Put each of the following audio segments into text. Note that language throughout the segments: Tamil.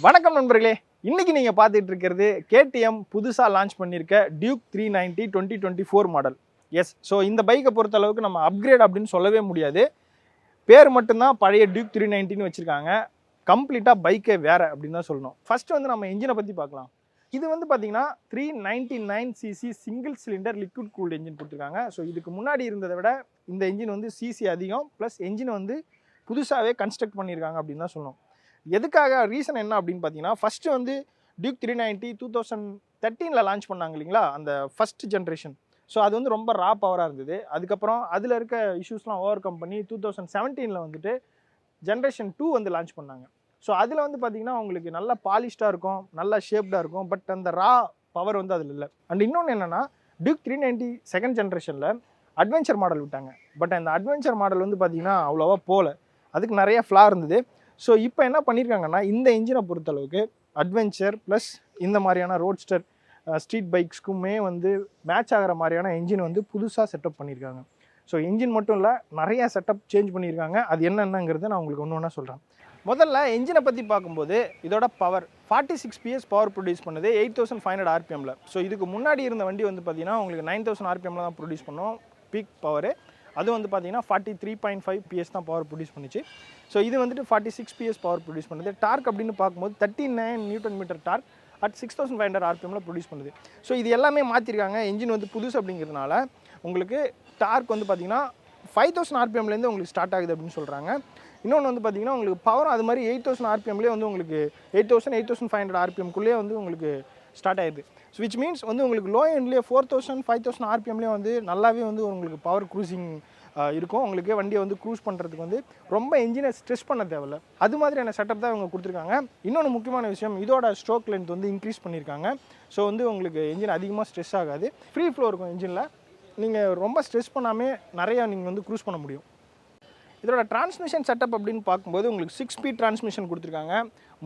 வணக்கம் நண்பர்களே, இன்னைக்கு நீங்க பார்த்துட்டு இருக்கிறது KTM புதுசா லான்ச் பண்ணியிருக்க டியூக் 390 2024 மாடல். எஸ், ஸோ இந்த பைக்கை பொறுத்த அளவுக்கு நம்ம அப்கிரேட் அப்படின்னு சொல்லவே முடியாது. பேர் மட்டும்தான் பழைய டியூக் 390ன்னு வச்சிருக்காங்க. கம்ப்ளீட்டாக பைக்கே வேற அப்படின்னு தான் சொல்லணும். ஃபர்ஸ்ட் வந்து நம்ம இன்ஜினை பற்றி பார்க்கலாம். இது வந்து பார்த்தீங்கன்னா 399cc single cylinder liquid cooled engine கொடுத்துருக்காங்க. ஸோ இதுக்கு முன்னாடி இருந்ததை விட இந்த என்ஜின் வந்து சிசி அதிகம், ப்ளஸ் என்ஜினை வந்து புதுசாகவே கன்ஸ்ட்ரக்ட் பண்ணியிருக்காங்க அப்படின்னு தான் சொல்லணும். எதுக்காக ரீசன் என்ன அப்படின்னு பார்த்தீங்கன்னா, ஃபஸ்ட்டு வந்து டியூக் 390 2013 லான்ச் பண்ணாங்க இல்லைங்களா, அந்த ஃபஸ்ட் ஜென்ரேஷன். ஸோ அது வந்து ரொம்ப ரா பவராக இருந்தது. அதுக்கப்புறம் அதில் இருக்க இஷ்யூஸ்லாம் ஓவர் கம் பண்ணி 2017 வந்துட்டு ஜென்ரேஷன் 2 வந்து லான்ச் பண்ணாங்க. ஸோ அதில் வந்து பார்த்தீங்கன்னா உங்களுக்கு நல்ல பாலிஷ்டாக இருக்கும், நல்லா ஷேப்டாக இருக்கும். பட் அந்த ரா பவர் வந்து அதில் இல்லை. அண்ட் இன்னொன்று என்னென்னா, டியூக் 390 செகண்ட் ஜென்ரேஷனில் அட்வென்ச்சர் மாடல் விட்டாங்க. பட் அந்த அட்வென்ச்சர் மாடல் வந்து பார்த்தீங்கன்னா அவ்வளோவா போகல, அதுக்கு நிறைய ஃப்ளா இருந்தது. ஸோ இப்போ என்ன பண்ணியிருக்காங்கன்னா, இந்த இன்ஜினை பொறுத்தளவுக்கு அட்வென்ச்சர் ப்ளஸ் இந்த மாதிரியான ரோட்ஸ்டர் ஸ்ட்ரீட் பைக்ஸ்க்குமே வந்து மேட்ச் ஆகிற மாதிரியான இன்ஜின் வந்து புதுசாக செட்டப் பண்ணியிருக்காங்க. ஸோ இன்ஜின் மட்டும் இல்லை, நிறைய செட்டப் சேஞ்ச் பண்ணியிருக்காங்க. அது என்னென்னங்கிறத நான் உங்களுக்கு ஒன்று ஒன்றா சொல்கிறேன். முதல்ல இன்ஜினை பற்றி பார்க்கும்போது இதோட பவர் 46 PS பவர் ப்ரொடியூஸ் பண்ணுது 8500 RPMல. ஸோ இதுக்கு முன்னாடி இருந்த வண்டி வந்து பார்த்தீங்கன்னா உங்களுக்கு 9000 RPMல தான் ப்ரொடியூஸ் பண்ணோம் பீக் பவர். அது வந்து பார்த்தீங்கன்னா 43.5 PS தான் பவர் ப்ரொடியூஸ் பண்ணிச்சு. ஸோ இது வந்துட்டு 46 PS பவர் ப்ரொடியூஸ் பண்ணுது. டார்க் அப்படின்னு பார்க்கும்போது 39 Nm டார்க் அட் 6500 RPMல ப்ரொடியூஸ் பண்ணுது. ஸோ இது எல்லாமே மாற்றிருக்காங்க. இன்ஜின் வந்து புதுசு அப்படிங்கிறதுனால உங்களுக்கு டார்க் வந்து பார்த்தீங்கன்னா 5000 RPMலேருந்து உங்களுக்கு ஸ்டார்ட் ஆகுது அப்படின்னு சொல்கிறாங்க. இன்னொன்று வந்து பார்த்தீங்கன்னா உங்களுக்கு பவரும் அது மாதிரி 8000 RPMலேயே வந்து உங்களுக்கு 8500 RPMக்குள்ளேயே வந்து உங்களுக்கு ஸ்டார்ட் ஆயிடுது. ஸோ விச் மீன்ஸ் வந்து உங்களுக்கு லோ எண்ட்லேயே 4000 5000 RPMலேயே வந்து நல்லாவே வந்து உங்களுக்கு பவர் க்ரூசிங் இருக்கும். உங்களுக்கு வண்டியை வந்து க்ரூஸ் பண்ணுறதுக்கு வந்து ரொம்ப என்ஜினை ஸ்ட்ரெஸ் பண்ண தேவையில்லை. அது மாதிரியான செட்டப் தான் இவங்க கொடுத்துருக்காங்க. இன்னொன்று முக்கியமான விஷயம், இதோட ஸ்ட்ரோக் லென்த் வந்து இன்க்ரீஸ் பண்ணியிருக்காங்க. ஸோ வந்து உங்களுக்கு என்ஜின் அதிகமாக ஸ்ட்ரெஸ் ஆகாது, ஃப்ரீ ஃப்ளோ இருக்கும் என்ஜினில். நீங்கள் ரொம்ப ஸ்ட்ரெஸ் பண்ணாமல் நிறையா நீங்கள் வந்து க்ரூஸ் பண்ண முடியும். இதோட டிரான்ஸ்மிஷன் செட்டப் அப்படின்னு பார்க்கும்போது உங்களுக்கு 6 ஸ்பீட் டிரான்ஸ்மிஷன் கொடுத்துருக்காங்க.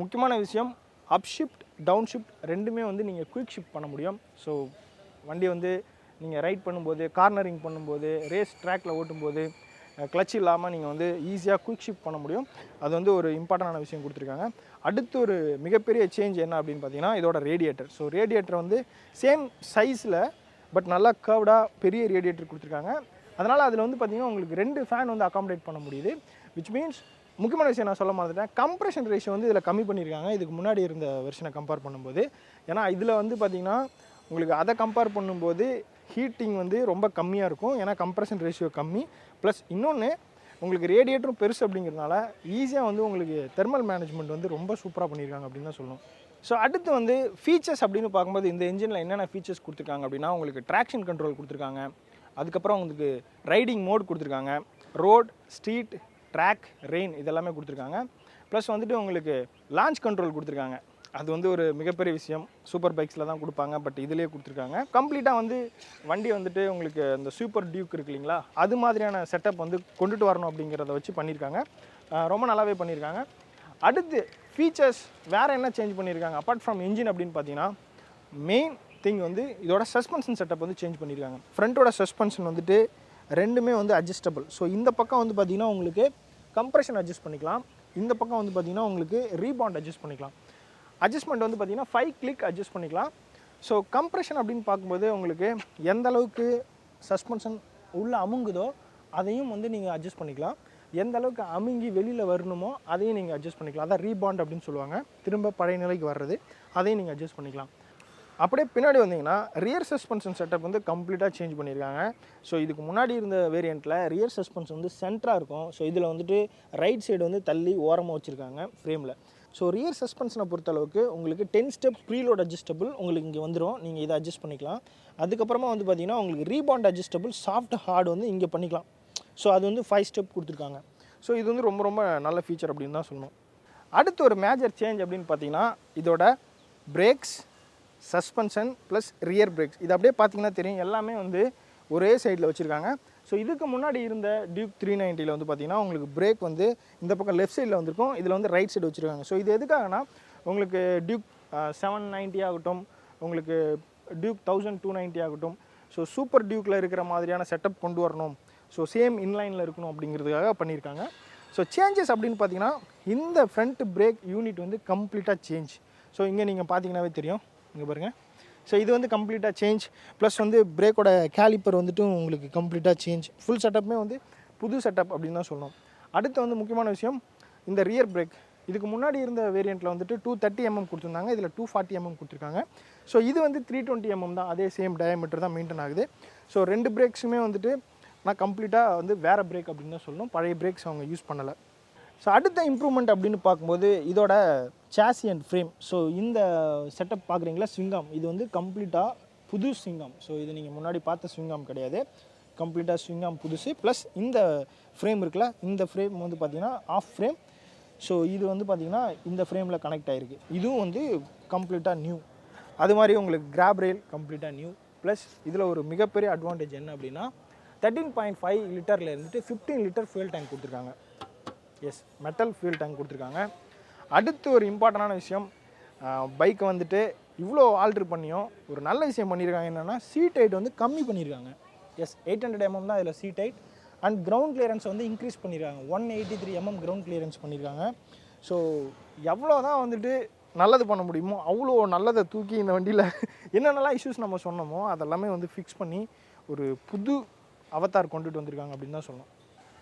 முக்கியமான விஷயம், அப் ஷிஃப்ட் டவுன் ஷிஃப்ட் ரெண்டுமே வந்து நீங்கள் குயிக் ஷிஃப்ட் பண்ண முடியும். ஸோ வண்டி வந்து நீங்கள் ரைட் பண்ணும்போது, கார்னரிங் பண்ணும்போது, ரேஸ் ட்ராக்கில் ஓட்டும்போது கிளச் இல்லாமல் நீங்கள் வந்து ஈஸியாக குயிக் ஷிஃப்ட் பண்ண முடியும். அது வந்து ஒரு இம்பார்ட்டண்டான விஷயம் கொடுத்துருக்காங்க. அடுத்து ஒரு மிகப்பெரிய சேஞ்ச் என்ன அப்படின்னு பார்த்தீங்கன்னா, இதோட ரேடியேட்டர். ஸோ ரேடியேட்டர் வந்து சேம் சைஸில் பட் நல்லா கர்வ்டாக பெரிய ரேடியேட்டர் கொடுத்துருக்காங்க. அதனால் அதில் வந்து பார்த்திங்கன்னா உங்களுக்கு 2 ஃபேன் வந்து அகாமடேட் பண்ண முடியுது. விச் மீன்ஸ் முக்கியமான விஷயம் நான் சொல்ல மறந்துட்டேன், கம்ப்ரெஷன் ரேஷியோ வந்து இதில் கம்மி பண்ணியிருக்காங்க இதுக்கு முன்னாடி இருந்த வெர்ஷனை கம்பேர் பண்ணும்போது. ஏன்னா இதில் வந்து பார்த்திங்கன்னா உங்களுக்கு அதை கம்பேர் பண்ணும்போது ஹீட்டிங் வந்து ரொம்ப கம்மியாக இருக்கும். ஏன்னா கம்ப்ரெஷன் ரேஷியோ கம்மி. ப்ளஸ் இன்னொன்று உங்களுக்கு ரேடியேட்டரும் பெருசு அப்படிங்கிறதுனால ஈஸியாக வந்து உங்களுக்கு தெர்மல் மேனேஜ்மெண்ட் வந்து ரொம்ப சூப்பராக பண்ணியிருக்காங்க அப்படின்னு தான் சொல்லணும். ஸோ அடுத்து வந்து ஃபீச்சர்ஸ் அப்படின்னு பார்க்கும்போது இந்த என்ஜினில் என்னென்ன ஃபீச்சர்ஸ் கொடுத்துருக்காங்க அப்படின்னா, உங்களுக்கு ட்ராக்ஷன் கண்ட்ரோல் கொடுத்துருக்காங்க. அதுக்கப்புறம் உங்களுக்கு ரைடிங் மோட் கொடுத்துருக்காங்க. ரோட், ஸ்ட்ரீட், ட்ராக், ரெயின் இதெல்லாமே கொடுத்துருக்காங்க. ப்ளஸ் வந்துட்டு உங்களுக்கு லான்ச் கண்ட்ரோல் கொடுத்துருக்காங்க. அது வந்து ஒரு மிகப்பெரிய விஷயம். சூப்பர் பைக்ஸில் தான் கொடுப்பாங்க, பட் இதிலே கொடுத்துருக்காங்க. கம்ப்ளீட்டாக வந்து வண்டி வந்துட்டு உங்களுக்கு இந்த சூப்பர் டியூக் இருக்கு இல்லைங்களா, அது மாதிரியான செட்டப் வந்து கொண்டுட்டு வரணும் அப்படிங்கிறத வச்சு பண்ணியிருக்காங்க. ரொம்ப நல்லாவே பண்ணியிருக்காங்க. அடுத்து ஃபீச்சர்ஸ் வேறு என்ன சேஞ்ச் பண்ணியிருக்காங்க அப்பார்ட் ஃப்ரம் இன்ஜின் அப்படின்னு பார்த்தீங்கன்னா, மெயின் திங் வந்து இதோட சஸ்பென்ஷன் செட்டப் வந்து சேஞ்ச் பண்ணியிருக்காங்க. ஃப்ரண்ட்டோட சஸ்பென்ஷன் வந்துட்டு ரெண்டுமே வந்து அட்ஜஸ்டபிள். ஸோ இந்த பக்கம் வந்து பார்த்திங்கன்னா உங்களுக்கு கம்ப்ரெஷன் அட்ஜஸ்ட் பண்ணிக்கலாம், இந்த பக்கம் வந்து பார்த்திங்கன்னா உங்களுக்கு ரீபாண்ட் அட்ஜஸ்ட் பண்ணிக்கலாம். அட்ஜஸ்ட்மெண்ட் வந்து பார்த்திங்கன்னா 5 கிளிக் அட்ஜஸ்ட் பண்ணிக்கலாம். ஸோ கம்ப்ரெஷன் அப்படின்னு பார்க்கும்போது உங்களுக்கு எந்த அளவுக்கு சஸ்பென்ஷன் உள்ளே அமுங்குதோ அதையும் வந்து நீங்கள் அட்ஜஸ்ட் பண்ணிக்கலாம். எந்த அளவுக்கு அமுங்கி வெளியில் வரணுமோ அதையும் நீங்கள் அட்ஜஸ்ட் பண்ணிக்கலாம். அதான் ரீபாண்ட் அப்படின்னு சொல்லுவாங்க, திரும்ப பழைய நிலைக்கு வர்றது. அதையும் நீங்கள் அட்ஜஸ்ட் பண்ணிக்கலாம். அப்படியே பின்னாடி வந்தீங்கன்னா ரியர் சஸ்பென்ஷன் செட்டப் வந்து கம்ப்ளீட்டாக சேஞ்ச் பண்ணியிருக்காங்க. ஸோ இதுக்கு முன்னாடி இருந்த வேரியண்ட்டில் ரியர் சஸ்பென்ஷன் வந்து சென்டராக இருக்கும். ஸோ இதில் வந்துட்டு ரைட் சைடு வந்து தள்ளி ஓரமாக வச்சுருக்காங்க ஃப்ரேமில். ஸோ ரியர் சஸ்பென்ஷனை பொறுத்தளவுக்கு உங்களுக்கு 10 ஸ்டெப் ப்ரீலோட் அட்ஜஸ்டபிள் உங்களுக்கு இங்கே வந்துடும். நீங்கள் இதை அட்ஜஸ்ட் பண்ணிக்கலாம். அதுக்கப்புறமா வந்து பார்த்திங்கன்னா உங்களுக்கு ரீபாண்ட் அட்ஜஸ்டபிள் சாஃப்ட் ஹார்டு வந்து இங்கே பண்ணிக்கலாம். ஸோ அது வந்து 5 ஸ்டெப் கொடுத்துருக்காங்க. ஸோ இது வந்து ரொம்ப ரொம்ப நல்ல ஃபீச்சர் அப்படின்னு தான் சொல்லணும். அடுத்து ஒரு மேஜர் சேஞ்ச் அப்படின்னு பார்த்தீங்கன்னா, இதோட brakes, suspension plus rear brakes இது அப்படியே பார்த்தீங்கன்னா தெரியும், எல்லாமே வந்து ஒரே சைடில் வச்சுருக்காங்க. ஸோ இதுக்கு முன்னாடி இருந்த டியூக் 390 வந்து பார்த்திங்கன்னா உங்களுக்கு பிரேக் வந்து இந்த பக்கம் லெஃப்ட் சைடில் வந்திருக்கும், இதில் வந்து ரைட் சைடு வச்சுருக்காங்க. ஸோ இது எதுக்காகனா உங்களுக்கு டியூக் 790 ஆகட்டும், உங்களுக்கு டியூக் 1290 ஆகட்டும், ஸோ சூப்பர் டியூக்கில் இருக்கிற மாதிரியான செட்டப் கொண்டு வரணும், ஸோ சேம் இன்லைனில் இருக்கணும் அப்படிங்கிறதுக்காக பண்ணியிருக்காங்க. ஸோ சேஞ்சஸ் அப்படின்னு பார்த்தீங்கன்னா இந்த ஃப்ரண்ட் பிரேக் யூனிட் வந்து கம்ப்ளீட்டாக சேஞ்ச். ஸோ இங்கே நீங்கள் பார்த்தீங்கன்னாவே தெரியும், இங்கே பாருங்கள். ஸோ இது வந்து கம்ப்ளீட்டாக சேஞ்ச், ப்ளஸ் வந்து பிரேக்கோட கேலிப்பர் வந்துட்டு உங்களுக்கு கம்ப்ளீட்டாக சேஞ்ச். ஃபுல் செட்டப்புமே வந்து புது செட்டப் அப்படின்னு தான் சொல்லணும். அடுத்து வந்து முக்கியமான விஷயம் இந்த ரியர் பிரேக். இதுக்கு முன்னாடி இருந்த வேரியண்ட்டில் வந்துட்டு 230mm கொடுத்துருந்தாங்க, இதில் 240mm கொடுத்துருக்காங்க. ஸோ இது வந்து 320mm தான், அதே சேம் டயாமீட்டர் தான் மெயின்டைன் ஆகுது. ஸோ 2 பிரேக்ஸுமே வந்துட்டு நான் கம்ப்ளீட்டாக வந்து வேறு பிரேக் அப்படின்னு தான் சொல்லணும், பழைய பிரேக்ஸ் அவங்க யூஸ் பண்ணலை. ஸோ அடுத்த இம்ப்ரூவ்மெண்ட் அப்படின்னு பார்க்கும்போது இதோட சாசி அண்ட் ஃப்ரேம். ஸோ இந்த செட்டப் பார்க்குறீங்களா, ஸ்விங்காம், இது வந்து கம்ப்ளீட்டாக புது ஸ்விங்காம். ஸோ இது நீங்கள் முன்னாடி பார்த்த ஸ்விங்காம் கிடையாது, கம்ப்ளீட்டாக ஸ்விங்காம் புதுசு. ப்ளஸ் இந்த ஃப்ரேம் இருக்குல்ல, இந்த ஃப்ரேம் வந்து பார்த்திங்கன்னா ஆஃப் ஃப்ரேம். ஸோ இது வந்து பார்த்திங்கன்னா இந்த ஃப்ரேமில் கனெக்ட் ஆகிருக்கு, இதுவும் வந்து கம்ப்ளீட்டாக நியூ. அது மாதிரி உங்களுக்கு கிராப் ரெயில் கம்ப்ளீட்டாக நியூ. ப்ளஸ் இதில் ஒரு மிகப்பெரிய அட்வான்டேஜ் என்ன அப்படின்னா 13.5 லிட்டரில் இருந்துட்டு 15 லிட்டர் ஃபியூல் டேங்க் கொடுத்துருக்காங்க. எஸ், மெட்டல் ஃபியூல் டேங்க் கொடுத்துருக்காங்க. அடுத்து ஒரு இம்பார்ட்டண்டான விஷயம், பைக்கை வந்துட்டு இவ்வளோ ஆல்ட்ரு பண்ணியும் ஒரு நல்ல விஷயம் பண்ணியிருக்காங்க. என்னென்னா சீட் ஹைட் வந்து கம்மி பண்ணியிருக்காங்க. எஸ், 800mm தான் இதில் seat height. And ground clearance வந்து இன்க்ரீஸ் பண்ணியிருக்காங்க, 183mm கிரவுண்ட் கிளியரன்ஸ் பண்ணியிருக்காங்க. ஸோ எவ்வளோ தான் வந்துட்டு நல்லது பண்ண முடியுமோ அவ்வளோ நல்லதை தூக்கி இந்த வண்டியில் என்னென்னலாம் இஷ்யூஸ் நம்ம சொன்னோமோ அதெல்லாமே வந்து ஃபிக்ஸ் பண்ணி ஒரு புது அவதார் கொண்டுட்டு வந்திருக்காங்க அப்படின்னு தான் சொல்லணும்.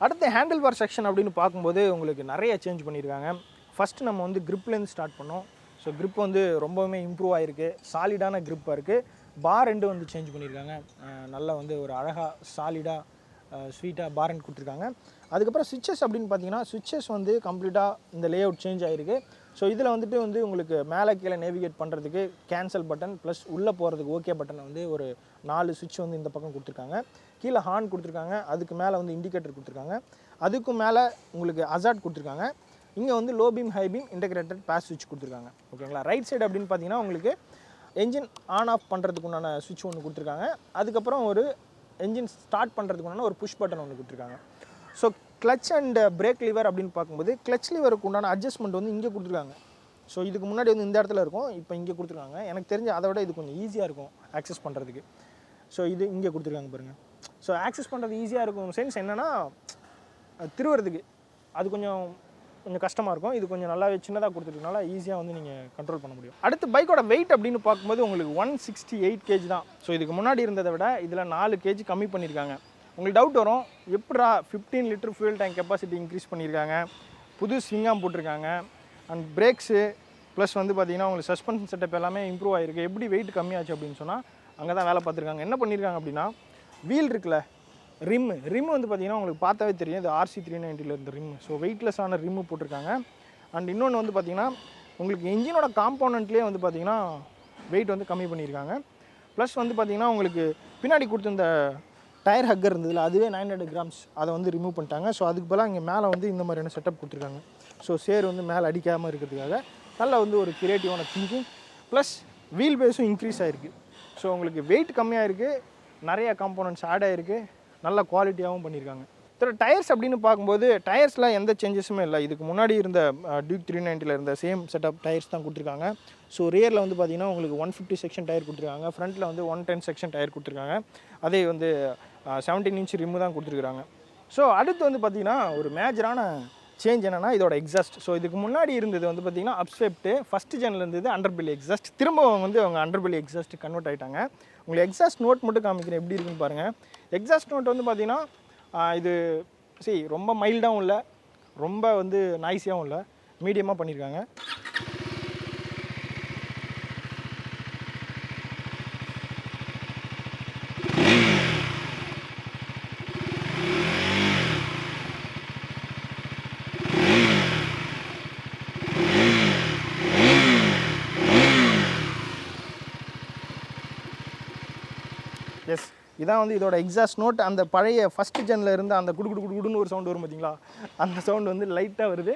அடுத்து ஹேண்டில் பார் செக்ஷன் அப்படின்னு பார்க்கும்போது உங்களுக்கு நிறைய சேஞ்ச் பண்ணியிருக்காங்க. ஃபஸ்ட்டு நம்ம வந்து கிரிப்லேருந்து ஸ்டார்ட் பண்ணோம். ஸோ கிரிப் வந்து ரொம்பவுமே இம்ப்ரூவ் ஆகிருக்கு, சாலிடான கிரிப்பாக இருக்குது. பார் ரெண்டு வந்து சேஞ்ச் பண்ணியிருக்காங்க, நல்லா வந்து ஒரு அழகாக சாலிடாக ஸ்வீட்டாக பார் ரெண்டு கொடுத்துருக்காங்க. அதுக்கப்புறம் சுவிட்சஸ் அப்படின்னு பார்த்தீங்கன்னா சுவிட்சஸ் வந்து கம்ப்ளீட்டாக இந்த லே அவுட் சேஞ்ச் ஆகிருக்கு. ஸோ இதில் வந்துட்டு வந்து உங்களுக்கு மேலே கீழே நேவிகேட் பண்ணுறதுக்கு கேன்சல் பட்டன் ப்ளஸ் உள்ளே போகிறதுக்கு ஓகே பட்டன் வந்து ஒரு 4 சுவிட்ச் வந்து இந்த பக்கம் கொடுத்துருக்காங்க. கீழே ஹார்ன் கொடுத்துருக்காங்க, அதுக்கு மேலே வந்து இண்டிகேட்டர் கொடுத்துருக்காங்க, அதுக்கும் மேலே உங்களுக்கு அசாட் கொடுத்துருக்காங்க. இங்கே வந்து low beam high beam integrated pass சுவிட்ச் கொடுத்துருக்காங்க. ஓகேங்களா. ரைட் சைடு அப்படின்னு பார்த்தீங்கன்னா உங்களுக்கு என்ஜின் ஆன் ஆஃப் பண்ணுறதுக்கு உண்டான சுவிட்ச் ஒன்று கொடுத்துருக்காங்க. அதுக்கப்புறம் ஒரு என்ஜின் ஸ்டார்ட் பண்ணுறதுக்கு உண்டான ஒரு புஷ் பட்டன் ஒன்று கொடுத்துருக்காங்க. So clutch and break liver அப்படின்னு பார்க்கும்போது கிளச் லிவருக்கு உண்டான அட்ஜஸ்ட்மெண்ட் வந்து இங்கே கொடுத்துருக்காங்க. ஸோ இதுக்கு முன்னாடி வந்து இந்த இடத்துல இருக்கும், இப்போ இங்கே கொடுத்துருக்காங்க. எனக்கு தெரிஞ்ச அதை விட இது கொஞ்சம் ஈஸியாக இருக்கும் ஆக்சஸ் பண்ணுறதுக்கு. ஸோ இது இங்கே கொடுத்துருக்காங்க பாருங்கள். ஸோ ஆக்சஸ் பண்ணுறது ஈஸியாக இருக்கும். சென்ஸ் என்னென்னா திருவுறதுக்கு அது கொஞ்சம் கஷ்டமாக இருக்கும். இது கொஞ்சம் நல்லாவே சின்னதாக கொடுத்துருக்கனால ஈஸியாக வந்து நீங்கள் கண்ட்ரோல் பண்ண முடியும். அடுத்து பைக்கோட வெயிட் அப்படின்னு பார்க்கும்போது உங்களுக்கு 168 kg தான். ஸோ இதுக்கு முன்னாடி இருந்ததை விட இதில் 4 kg கம்மி பண்ணியிருக்காங்க. உங்களுக்கு டவுட் வரும், எப்படா 15 litre fuel tank capacity increase பண்ணியிருக்காங்க, புது ஸ்விங்காம் போட்டிருக்காங்க, அண்ட் பிரேக்ஸு ப்ளஸ் வந்து பார்த்திங்கன்னா உங்களுக்கு சஸ்பென்ஷன் செட்டப் எல்லாமே இம்ப்ரூவ் ஆகிருக்கு, எப்படி வெயிட் கம்மியாச்சு அப்படின்னு சொன்னால் அங்கே தான் வேலை பார்த்துருக்காங்க. என்ன பண்ணியிருக்காங்க அப்படின்னா வீல் இருக்குல்ல, ரிம்மு வந்து பார்த்திங்கன்னா உங்களுக்கு பார்த்தாவே தெரியும், இது RC 390 இருந்த ரிம்மு. ஸோ வெயிட்லெஸ்ஸான ரிம்மு போட்டிருக்காங்க. அண்ட் இன்னொன்று வந்து பார்த்திங்கன்னா உங்களுக்கு இன்ஜினோட காம்போனண்ட்லேயே வந்து பார்த்திங்கன்னா வெயிட் வந்து கம்மி பண்ணியிருக்காங்க. ப்ளஸ் வந்து பார்த்திங்கன்னா உங்களுக்கு பின்னாடி கொடுத்துருந்த டயர் ஹக்கர் இருந்ததில்ல, அதுவே 900 grams, அதை வந்து ரிமூவ் பண்ணிட்டாங்க. ஸோ அதுக்கு பதிலாக இங்கே மேலே வந்து இந்த மாதிரியான செட்டப் கொடுத்துருக்காங்க. ஸோ சேர் வந்து மேலே அடிக்காமல் இருக்கிறதுக்காக நல்ல வந்து ஒரு கிரியேட்டிவான திங்கிங். ப்ளஸ் வீல் பேஸும் இன்க்ரீஸ் ஆகிருக்கு. ஸோ உங்களுக்கு வெயிட் கம்மியாக இருக்குது, நிறைய காம்போனன்ட்ஸ் ஆட் ஆகிருக்கு, நல்ல குவாலிட்டியாகவும் பண்ணியிருக்காங்க. டயர்ஸ் அப்படின்னு பார்க்கும்போது டயர்ஸில் எந்த சேஞ்சஸுமே இல்லை. இதுக்கு முன்னாடி இருந்த டியூக் 390 இருந்த சேம் செட்டப் டயர்ஸ் தான் கொடுத்துருக்காங்க. ஸோ ரியரில் வந்து பார்த்திங்கன்னா உங்களுக்கு 150 செக்ஷன் டயர் கொடுத்துருக்காங்க, ஃப்ரண்ட்டில் வந்து 110 செக்ஷன் டயர் கொடுத்துருக்காங்க, அதே வந்து 17 inch ரிம்மு தான் கொடுத்துருக்காங்க. ஸோ அடுத்து வந்து பார்த்திங்கன்னா ஒரு மேஜரான சேஞ்ச் என்னென்னா இதோட எக்ஸாஸ்ட். ஸோ இதுக்கு முன்னாடி இருந்தது வந்து பார்த்திங்கன்னா அப்ஸ்வெப்ட்டு ஃபஸ்ட்டு ஜெனில் இருந்தது அண்டர்பெல்லி எக்ஸாஸ்ட், திரும்ப வந்து அவங்க அண்டர்பெல்லி எக்ஸாஸ்ட் கன்வெர்ட் ஆகிட்டாங்க. உங்களுக்கு எக்ஸாஸ்ட் நோட் மட்டும் காமிக்கிறேன் எப்படி இருக்குன்னு பாருங்கள். எக்ஸாஸ்ட் நோட் வந்து பார்த்திங்கன்னா இது ரொம்ப மைல்டாகவும் இல்லை, ரொம்ப வந்து நாய்ஸியாகவும் இல்லை, மீடியமாக பண்ணியிருக்காங்க. எஸ், இதான் வந்து இதோட எக்ஸாஸ்ட் நோட். அந்த பழைய ஃபஸ்ட் ஜெனில் இருந்து அந்த குடுன்னு ஒரு சவுண்ட் வரும் பார்த்தீங்களா, அந்த சவுண்ட் வந்து லைட்டாக வருது.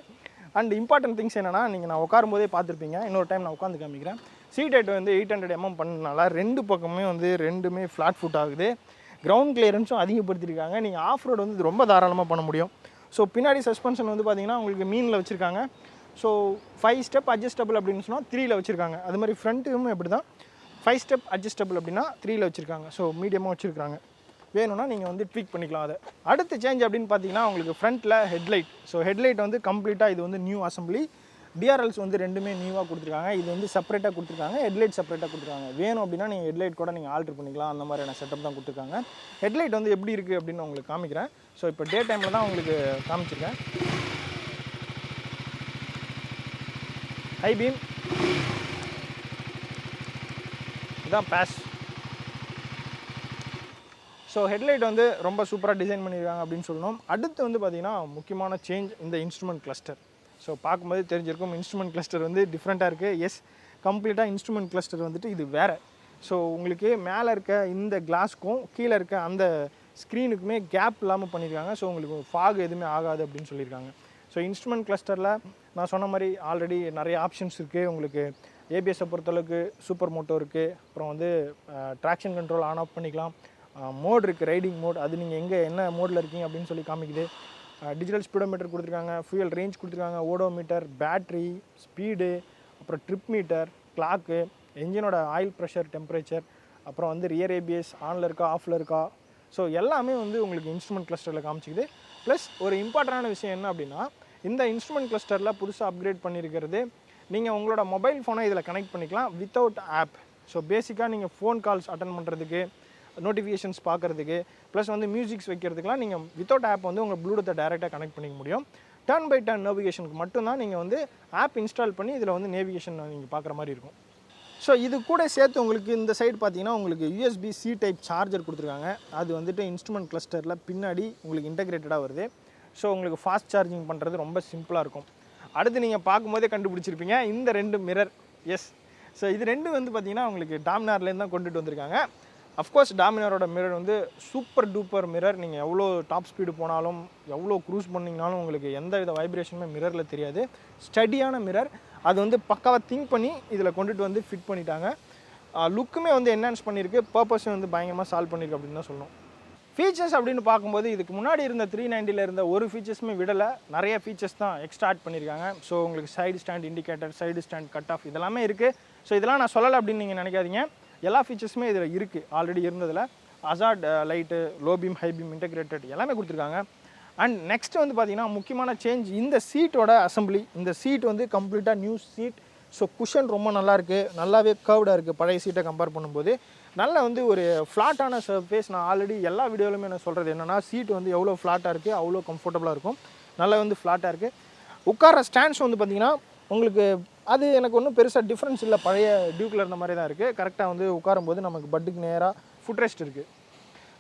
அண்ட் இம்பார்ட்டன்ட் திங்ஸ் என்னென்னா நீங்கள் நான் உட்காரும் போதே பார்த்துருப்பீங்க, இன்னொரு டைம் நான் உட்காந்து காமிக்கிறேன். சீட் ஹைட் வந்து 800mm பண்ணனால ரெண்டு பக்கமே வந்து ரெண்டுமே ஃப்ளாட் ஃபுட் ஆகுது. கிரவுண்ட் கிளியரன்ஸும் அதிகப்படுத்திருக்காங்க. நீங்கள் ஆஃப் ரோடு வந்து ரொம்ப தாராளமாக பண்ண முடியும். ஸோ பின்னாடி சஸ்பென்ஷன் வந்து பார்த்திங்கன்னா உங்களுக்கு மீனில் வச்சுருக்காங்க. ஸோ 5 ஸ்டெப் அட்ஜஸ்டபிள் அப்படின்னு சொன்னால் 3ல் வச்சுருக்காங்க. அது மாதிரி ஃப்ரண்ட்டும் எப்படி தான் 5 ஸ்டெப் அட்ஜஸ்டபிள் அப்படின்னா 3ல் வச்சுருக்காங்க. ஸோ மீடியமாக வச்சுருக்காங்க. வேணும்னா நீங்கள் வந்து ட்வீக் பண்ணிக்கலாம் அதை. அடுத்த சேஞ்ச் அப்படின்னு பார்த்தீங்கன்னா உங்களுக்கு ஃப்ரண்ட்டில் ஹெட்லைட். ஸோ ஹெட்லைட் வந்து கம்ப்ளீட்டாக இது வந்து நியூ அசம்பிளி. டிஆர்எல்ஸ் வந்து ரெண்டுமே நியூவாக கொடுத்துருக்காங்க. இது வந்து செப்பரேட்டாக கொடுத்துருக்காங்க, ஹெட்லைட் செப்பரேட்டாக கொடுத்துருக்காங்க. வேணும் அப்படின்னா நீங்கள் ஹெட்லைட் கூட நீங்கள் ஆல்ட்ரு பண்ணிக்கலாம். அந்த மாதிரியான செட்டப் தான் கொடுத்துருக்காங்க. ஹெட்லைட் வந்து எப்படி இருக்குது அப்படின்னு உங்களுக்கு காமிக்கிறேன். ஸோ இப்போ டே டைமில் தான் உங்களுக்கு காமிச்சிருக்கேன். ஹை பீம், இதுதான் பேஷ். ஸோ ஹெட்லைட் வந்து ரொம்ப சூப்பராக டிசைன் பண்ணியிருக்காங்க அப்படின்னு சொல்லணும். அடுத்து வந்து பார்த்திங்கன்னா முக்கியமான சேஞ்ச் இந்த இன்ஸ்ட்ருமெண்ட் கிளஸ்டர். ஸோ பார்க்கும்போது தெரிஞ்சிருக்கும் இன்ஸ்ட்ருமெண்ட் கிளஸ்டர் வந்து டிஃப்ரெண்ட்டாக இருக்குது. எஸ், கம்ப்ளீட்டாக இன்ஸ்ட்ருமெண்ட் கிளஸ்டர் வந்துட்டு இது வேறு. ஸோ உங்களுக்கு மேலே இருக்க இந்த கிளாஸ்க்கும் கீழே இருக்க அந்த ஸ்க்ரீனுக்குமே கேப் இல்லாமல் பண்ணியிருக்காங்க. ஸோ உங்களுக்கு ஃபாக் எதுவுமே ஆகாது அப்படின்னு சொல்லியிருக்காங்க. ஸோ இன்ஸ்ட்ருமெண்ட் கிளஸ்டரில் நான் சொன்ன மாதிரி ஆல்ரெடி நிறைய ஆப்ஷன்ஸ் இருக்குது. உங்களுக்கு ஏபிஎஸை பொறுத்தளவுக்கு சூப்பர் மோட்டோ இருக்குது. அப்புறம் வந்து ட்ராக்ஷன் கண்ட்ரோல் ஆன் ஆஃப் பண்ணிக்கலாம். மோட் இருக்குது, ரைடிங் மோட். அது நீங்கள் எங்கே என்ன மோடில் இருக்கீங்க அப்படின்னு சொல்லி காமிக்குது. டிஜிட்டல் ஸ்பீடோமீட்டர் கொடுத்துருக்காங்க, ஃபியூயல் ரேஞ்ச் கொடுத்துருக்காங்க, ஓடோமீட்டர், பேட்ரி, ஸ்பீடு, அப்புறம் ட்ரிப் மீட்டர், கிளாக்கு, என்ஜினோட ஆயில் ப்ரெஷர், டெம்பரேச்சர், அப்புறம் வந்து ரியர் ஏபிஎஸ் ஆனில் இருக்கா ஆஃபில் இருக்கா. ஸோ எல்லாமே வந்து உங்களுக்கு இன்ஸ்ட்ருமெண்ட் கிளஸ்டரில் காமிச்சிக்குது. ப்ளஸ் ஒரு இம்பார்ட்டண்டான விஷயம் என்ன அப்படின்னா, இந்த இன்ஸ்ட்ருமெண்ட் கிளஸ்டரில் புதுசாக அப்கிரேட் பண்ணியிருக்கிறது, நீங்கள் உங்களோட மொபைல் ஃபோனை இதில் கனெக்ட் பண்ணிக்கலாம் வித்தவுட் ஆப். ஸோ பேசிக்காக நீங்கள் ஃபோன் கால்ஸ் அட்டன் பண்ணுறதுக்கு, நோட்டிஃபிகேஷன்ஸ் பார்க்குறதுக்கு, ப்ளஸ் வந்து மியூசிக்ஸ் வைக்கிறதுக்குலாம் நீங்கள் வித்தவுட் ஆப் வந்து உங்கள் ப்ளூடூத்தை டைரெக்டாக கனெக்ட் பண்ணிக்க முடியும். டர்ன் பை டர்ன் நேவிகேஷனுக்கு மட்டும்தான் நீங்கள் வந்து ஆப் இன்ஸ்டால் பண்ணி இதில் வந்து நேவிகேஷன் நீங்கள் பார்க்குற மாதிரி இருக்கும். ஸோ இது கூட சேர்த்து உங்களுக்கு இந்த சைடு பார்த்தீங்கன்னா உங்களுக்கு USB-C டைப் சார்ஜர் கொடுத்துருக்காங்க. அது வந்துட்டு இன்ஸ்ட்ருமெண்ட் கிளஸ்டரில் பின்னாடி உங்களுக்கு இன்டகிரேட்டடாக வருது. ஸோ உங்களுக்கு ஃபாஸ்ட் சார்ஜிங் பண்ணுறது ரொம்ப சிம்பிளாக இருக்கும். அடுத்து நீங்கள் பார்க்கும்போதே கண்டுபிடிச்சிருப்பீங்க இந்த 2 மிரர். எஸ், ஸோ இது 2 வந்து பார்த்திங்கன்னா உங்களுக்கு டாமினார்லேருந்து தான் கொண்டுட்டு வந்திருக்காங்க. அஃப்கோர்ஸ் டாமினாரோட மிரர் வந்து சூப்பர் டூப்பர் மிரர். நீங்கள் எவ்வளோ டாப் ஸ்பீடு போனாலும், எவ்வளோ க்ரூஸ் பண்ணிங்கனாலும் உங்களுக்கு எந்த வித வைப்ரேஷனுமே மிரரில் தெரியாது. ஸ்டடியான மிரர். அது வந்து பக்காவாக திங்க் பண்ணி இதில் கொண்டுட்டு வந்து ஃபிட் பண்ணிட்டாங்க. லுக்குமே வந்து என்ஹான்ஸ் பண்ணியிருக்கு, பர்பஸும் வந்து பயங்கரமாக சால்வ் பண்ணியிருக்கு அப்படின்னு தான் சொல்லணும். ஃபீச்சர்ஸ் அப்படின்னு பார்க்கும்போது இதுக்கு முன்னாடி இருந்த 390ல் இருந்த ஒரு ஃபீச்சர்ஸுமே விடலை, நிறைய ஃபீச்சர்ஸ் தான் எக்ஸ்ட்ரா ஆட் பண்ணியிருக்காங்க. ஸோ உங்களுக்கு side stand indicator, side stand cut off இதெல்லாமே இருக்குது. ஸோ இதெல்லாம் நான் சொல்லலை அப்படின்னு நீங்கள் நினைக்காதீங்க. எல்லா ஃபீச்சர்ஸுமே இதில் இருக்குது. ஆல்ரெடி இருந்ததில் hazard light, low beam, high beam, integrated எல்லாமே கொடுத்துருக்காங்க. அண்ட் நெக்ஸ்ட் வந்து பார்த்திங்கன்னா முக்கியமான சேஞ்ச் இந்த சீட்டோட அசம்பிளி. இந்த சீட் வந்து கம்ப்ளீட்டாக நியூ சீட். ஸோ குஷன் ரொம்ப நல்லாயிருக்கு, நல்லாவே கர்வ்டாக இருக்குது பழைய சீட்டை கம்பேர் பண்ணும்போது. நல்ல வந்து ஒரு ஃப்ளாட்டான சர்ஃபேஸ். நான் ஆல்ரெடி எல்லா வீடியோவிலுமே நான் சொல்கிறது என்னென்னா, சீட்டு வந்து எவ்வளோ ஃப்ளாட்டாக இருக்குது அவ்வளோ கம்ஃபர்டபுளாக இருக்கும். நல்லா வந்து ஃப்ளாட்டாக இருக்குது. உட்கார ஸ்டாண்ட்ஸ் வந்து பார்த்திங்கன்னா உங்களுக்கு அது எனக்கு ஒன்றும் பெருசாக டிஃப்ரென்ஸ் இல்லை, பழைய டியூக்கில் இருந்த மாதிரி தான் இருக்குது. கரெக்டாக வந்து உட்காரும்போது நமக்கு பட்டுக்கு நேராக ஃபுட் ரெஸ்ட் இருக்குது.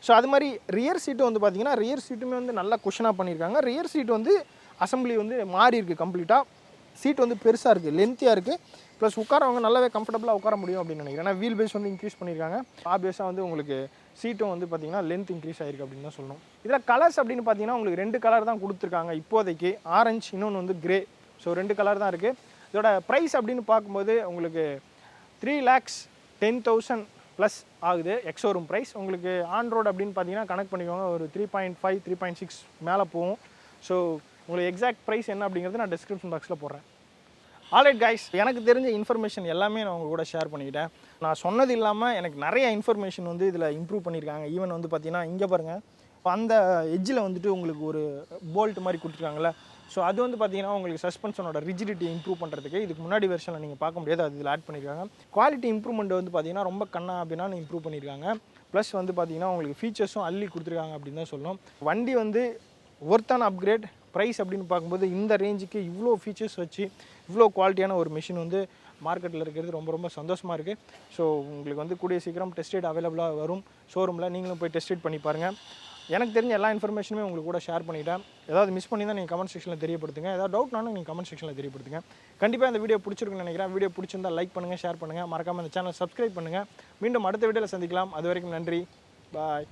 ஸோ அது மாதிரி ரியர் சீட்டு வந்து பார்த்திங்கன்னா ரியர் சீட்டுமே வந்து நல்லா குஷனாக பண்ணியிருக்காங்க. ரியர் சீட் வந்து அசம்பிளி வந்து மாறி இருக்குது கம்ப்ளீட்டாக. சீட் வந்து பெருசாக இருக்குது, லென்த்தியாக இருக்குது. ப்ளஸ் உட்காரவங்க நல்லாவே கம்ஃபர்டபுளாக உட்கார முடியும் அப்படின்னு நினைக்கிறேன். ஏன்னா வீல் பேஸ் வந்து இன்க்ரீஸ் பண்ணியிருக்காங்க. ஆப்வியஸாக வந்து உங்களுக்கு சீட்டும் வந்து பார்த்திங்கன்னா லென்த் இன்க்ரீஸ் ஆகிருக்கு அப்படின்னு தான் சொல்லணும். இதில் கலர்ஸ் அப்படின்னு பார்த்தீங்கன்னா உங்களுக்கு 2 கலர் தான் கொடுத்துருக்காங்க இப்போதைக்கு. ஆரஞ்சு, இன்னொன்று வந்து கிரே. ஸோ 2 கலர் தான் இருக்குது. இதோட ப்ரைஸ் அப்படின்னு பார்க்கும்போது உங்களுக்கு 3,10,000 ப்ளஸ் ஆகுது எக்ஸ்-ஷோரூம் ப்ரைஸ். உங்களுக்கு ஆன் ரோடு அப்படின்னு பார்த்தீங்கன்னா கனெக்ட் பண்ணிக்கோங்க ஒரு 3.5, 3.6 மேலே போகும். ஸோ உங்களுக்கு எக்ஸாக்ட் ப்ரைஸ் என்ன அப்படிங்கிறது நான் டிஸ்கிரிப்ஷன் பாக்ஸில் போடுறேன். ஆல்ரைட் கைஸ், எனக்கு தெரிஞ்ச இன்ஃபர்மேஷன் எல்லாமே நான் உங்கள் கூட ஷேர் பண்ணிக்கிட்டேன். நான் சொன்னது இல்லாமல் எனக்கு நிறைய இன்ஃபர்மேஷன் வந்து இதில் இம்ப்ரூவ் பண்ணியிருக்காங்க. ஈவன் வந்து பார்த்தீங்கன்னா இங்கே பாருங்கள், அந்த எட்ஜில் வந்துட்டு உங்களுக்கு ஒரு போல்ட் மாதிரி கொடுத்துருக்காங்கல்ல. ஸோ அது வந்து பார்த்தீங்கன்னா உங்களுக்கு சஸ்பென்ஷனோட ரிஜிடிட்டி இம்ப்ரூவ் பண்ணுறதுக்கு இதுக்கு முன்னாடி வெர்ஷனில் நீங்கள் பார்க்க முடியாது, அது இதில் ஆட் பண்ணியிருக்காங்க. குவாலிட்டி இம்ப்ரூவ்மெண்ட் வந்து பார்த்தீங்கன்னா ரொம்ப கண்ணா அப்படின்னா இம்ப்ரூவ் பண்ணியிருக்காங்க. ப்ளஸ் வந்து பார்த்தீங்கன்னா உங்களுக்கு ஃபீச்சர்ஸும் அள்ளி கொடுத்துருக்காங்க அப்படின்னு தான் சொல்லணும். வண்டி வந்து ஒர்த்தான அப்கிரேட். ப்ரைஸ் அப்படின்னு பார்க்கும்போது இந்த ரேஞ்சுக்கு இவ்வளோ ஃபீச்சர்ஸ் வச்சு இவ்வளோ குவாலிட்டியான ஒரு மிஷின் வந்து மார்க்கெட்டில் இருக்கிறது ரொம்ப ரொம்ப சந்தோஷமாக இருக்குது. ஸோ உங்களுக்கு வந்து கூடிய சீக்கிரம் டெஸ்ட் ரைட் அவைலபிளாக வரும் ஷோரூமில். நீங்களும் போய் டெஸ்ட் ரைட் பண்ணி பாருங்கள். எனக்கு தெரிஞ்ச எல்லா இன்ஃபர்மேஷனுமே உங்களுக்கு கூட ஷேர் பண்ணிட்டேன். ஏதாவது மிஸ் பண்ணி தான் நீங்கள் கமெண்ட் செக்ஷனில் தெரியப்படுத்துங்க. ஏதாவது டவுட்னாலும் நீங்கள் கமெண்ட் செக்ஷனில் தெரியப்படுத்துங்க. கண்டிப்பாக இந்த வீடியோ பிடிச்சிருக்குன்னு நினைக்கிறேன். வீடியோ பிடிச்சிருந்தால் லைக் பண்ணுங்கள், ஷேர் பண்ணுங்கள், மறக்காமல் இந்த சேனல் சப்ஸ்கிரைப் பண்ணுங்கள். மீண்டும் அடுத்த வீடியோவில் சந்திக்கலாம். அது வரைக்கும் நன்றி, பாய்.